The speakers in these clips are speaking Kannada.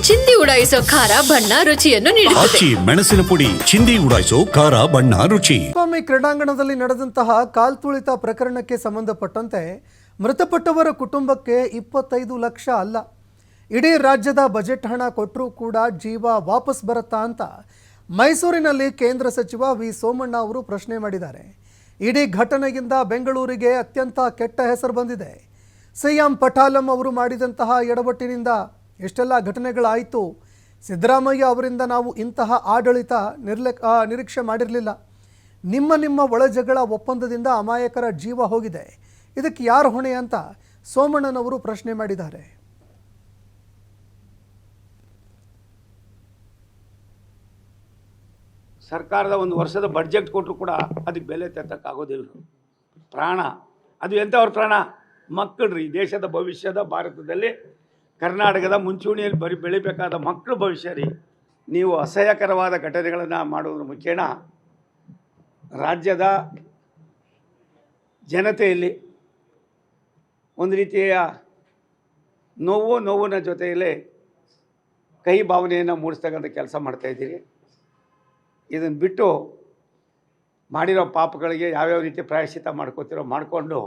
ಚಿಂದಿ ಉಡಾಯಿಸೋ ಖಾರ ಬಣ್ಣ ರುಚಿಯನ್ನು ನೀಡುತ್ತದೆ. ಆಚಿ ಮೆಣಸಿನ ಪುಡಿ ಚಿಂದಿ ಉಡಾಯಿಸೋ ಖಾರ ಬಣ್ಣ ರುಚಿ. ಸ್ವಾಮಿ ಕ್ರೀಡಾಂಗಣದಲ್ಲಿ ನಡೆದಂತಹ ಕಾಲ್ತುಳಿತ ಪ್ರಕರಣಕ್ಕೆ ಸಂಬಂಧಪಟ್ಟಂತೆ ಮೃತಪಟ್ಟವರ ಕುಟುಂಬಕ್ಕೆ 25 ಲಕ್ಷ ಅಲ್ಲ, ಇಡೀ ರಾಜ್ಯದ ಬಜೆಟ್ ಹಣ ಕೊಟ್ಟರೂ ಕೂಡ ಜೀವ ವಾಪಸ್ ಬರುತ್ತಾ ಅಂತ ಮೈಸೂರಿನಲ್ಲಿ ಕೇಂದ್ರ ಸಚಿವ ವಿ ಸೋಮಣ್ಣ ಅವರು ಪ್ರಶ್ನೆ ಮಾಡಿದ್ದಾರೆ. ಇಡೀ ಘಟನೆಯಿಂದ ಬೆಂಗಳೂರಿಗೆ ಅತ್ಯಂತ ಕೆಟ್ಟ ಹೆಸರು ಬಂದಿದೆ. ಸಿಎಂ ಪಟಾಲಂ ಅವರು ಮಾಡಿದಂತಹ ಎಡವಟ್ಟಿನಿಂದ ಎಷ್ಟೆಲ್ಲ ಘಟನೆಗಳಾಯಿತು. ಸಿದ್ದರಾಮಯ್ಯ ಅವರಿಂದ ನಾವು ಇಂತಹ ಆಡಳಿತ ನಿರೀಕ್ಷೆ ಮಾಡಿರಲಿಲ್ಲ. ನಿಮ್ಮ ಒಳಜಗಳ ಒಪ್ಪಂದದಿಂದ ಅಮಾಯಕರ ಜೀವ ಹೋಗಿದೆ. ಇದಕ್ಕೆ ಯಾರು ಹೊಣೆ ಅಂತ ಸೋಮಣ್ಣನವರು ಪ್ರಶ್ನೆ ಮಾಡಿದ್ದಾರೆ. ಸರ್ಕಾರದ ಒಂದು ವರ್ಷದ ಬಡ್ಜೆಟ್ ಕೊಟ್ಟರು ಕೂಡ ಅದಕ್ಕೆ ಬೆಲೆ ತೆತ್ತಕ್ಕಾಗೋದಿಲ್ಲ. ಪ್ರಾಣ ಅದು ಎಂಥವ್ರ ಪ್ರಾಣ? ಮಕ್ಕಳ್ರಿ. ದೇಶದ ಭವಿಷ್ಯದ ಭಾರತದಲ್ಲಿ ಕರ್ನಾಟಕದ ಮುಂಚೂಣಿಯಲ್ಲಿ ಬೆಳಿಬೇಕಾದ ಮಕ್ಕಳು ಭವಿಷ್ಯ ರೀ. ನೀವು ಅಸಹ್ಯಕರವಾದ ಘಟನೆಗಳನ್ನು ಮಾಡೋದ್ರ ಮುಖೇನ ರಾಜ್ಯದ ಜನತೆಯಲ್ಲಿ ಒಂದು ರೀತಿಯ ನೋವಿನ ಜೊತೆಯಲ್ಲಿ ಕಹಿ ಭಾವನೆಯನ್ನು ಮೂಡಿಸ್ತಕ್ಕಂಥ ಕೆಲಸ ಮಾಡ್ತಾಯಿದ್ದೀರಿ. ಇದನ್ನು ಬಿಟ್ಟು ಮಾಡಿರೋ ಪಾಪಗಳಿಗೆ ಯಾವ್ಯಾವ ರೀತಿ ಪ್ರಾಯಶ್ಚಿತ್ತ ಮಾಡ್ಕೋತಿರೋ ಮಾಡಿಕೊಂಡು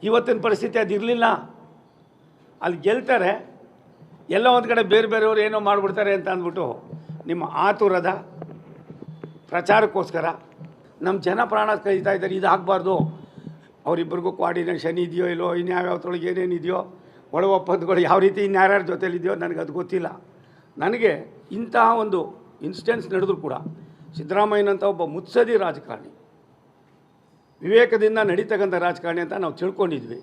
ಇವತ್ತಿನ ಪರಿಸ್ಥಿತಿ ಅದಿರಲಿಲ್ಲ. ಅಲ್ಲಿ ಗೆಲ್ತಾರೆ, ಎಲ್ಲ ಒಂದು ಕಡೆ ಬೇರೆಯವರು ಏನೋ ಮಾಡಿಬಿಡ್ತಾರೆ ಅಂತ ಅಂದ್ಬಿಟ್ಟು ನಿಮ್ಮ ಆತುರದ ಪ್ರಚಾರಕ್ಕೋಸ್ಕರ ನಮ್ಮ ಜನ ಪ್ರಾಣ ಕಳೀತಾ ಇದ್ದಾರೆ. ಇದು ಆಗಬಾರ್ದು. ಅವರಿಬ್ಬರಿಗೂ ಕೋಆರ್ಡಿನೇಷನ್ ಇದೆಯೋ ಇಲ್ಲೋ, ಇನ್ಯಾವ್ಯಾವ್ದ್ರೊಳಗೆ ಏನೇನಿದೆಯೋ ಒಳ ಒಪ್ಪಂದಗಳು ಯಾವ ರೀತಿ ಇನ್ಯಾರ್ಯಾರ ಜೊತೆಲಿದೆಯೋ ನನಗೆ ಅದು ಗೊತ್ತಿಲ್ಲ. ನನಗೆ ಇಂತಹ ಒಂದು ಇನ್ಸಿಡೆನ್ಸ್ ನಡೆದರೂ ಕೂಡ ಸಿದ್ದರಾಮಯ್ಯನಂಥ ಒಬ್ಬ ಮುತ್ಸದಿ ರಾಜಕಾರಣಿ, ವಿವೇಕದಿಂದ ನಡೀತಕ್ಕಂಥ ರಾಜಕಾರಣಿ ಅಂತ ನಾವು ತಿಳ್ಕೊಂಡಿದ್ವಿ.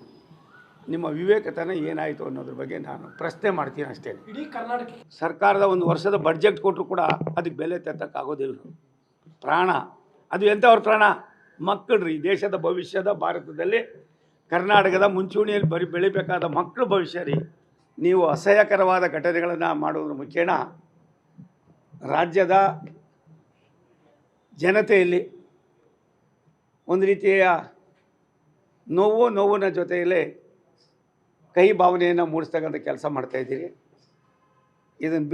ನಿಮ್ಮ ವಿವೇಕತನ ಏನಾಯಿತು ಅನ್ನೋದ್ರ ಬಗ್ಗೆ ನಾನು ಪ್ರಶ್ನೆ ಮಾಡ್ತೀನಿ ಅಷ್ಟೇ. ಇಡೀ ಕರ್ನಾಟಕ ಸರ್ಕಾರದ ಒಂದು ವರ್ಷದ ಬಡ್ಜೆಟ್ ಕೊಟ್ಟರು ಕೂಡ ಅದಕ್ಕೆ ಬೆಲೆ ತೆತ್ತಕ್ಕಾಗೋದಿಲ್ಲ. ಪ್ರಾಣ ಅದು ಎಂಥವ್ರ ಪ್ರಾಣ? ಮಕ್ಕಳ್ರಿ. ದೇಶದ ಭವಿಷ್ಯದ ಭಾರತದಲ್ಲಿ ಕರ್ನಾಟಕದ ಮುಂಚೂಣಿಯಲ್ಲಿ ಬೆಳಿಬೇಕಾದ ಮಕ್ಕಳು ಭವಿಷ್ಯ ರೀ. ನೀವು ಅಸಹ್ಯಕರವಾದ ಘಟನೆಗಳನ್ನು ಮಾಡೋದ್ರ ಮುಖೇನ ರಾಜ್ಯದ ಜನತೆಯಲ್ಲಿ ಒಂದು ರೀತಿಯ ನೋವಿನ ಜೊತೆಯಲ್ಲಿ ಕಹಿ ಭಾವನೆಯನ್ನು ಮೂಡಿಸ್ತಕ್ಕಂಥ ಕೆಲಸ ಮಾಡ್ತಾಯಿದ್ದೀರಿ. ಇದನ್ನು ಬಿಟ್ಟು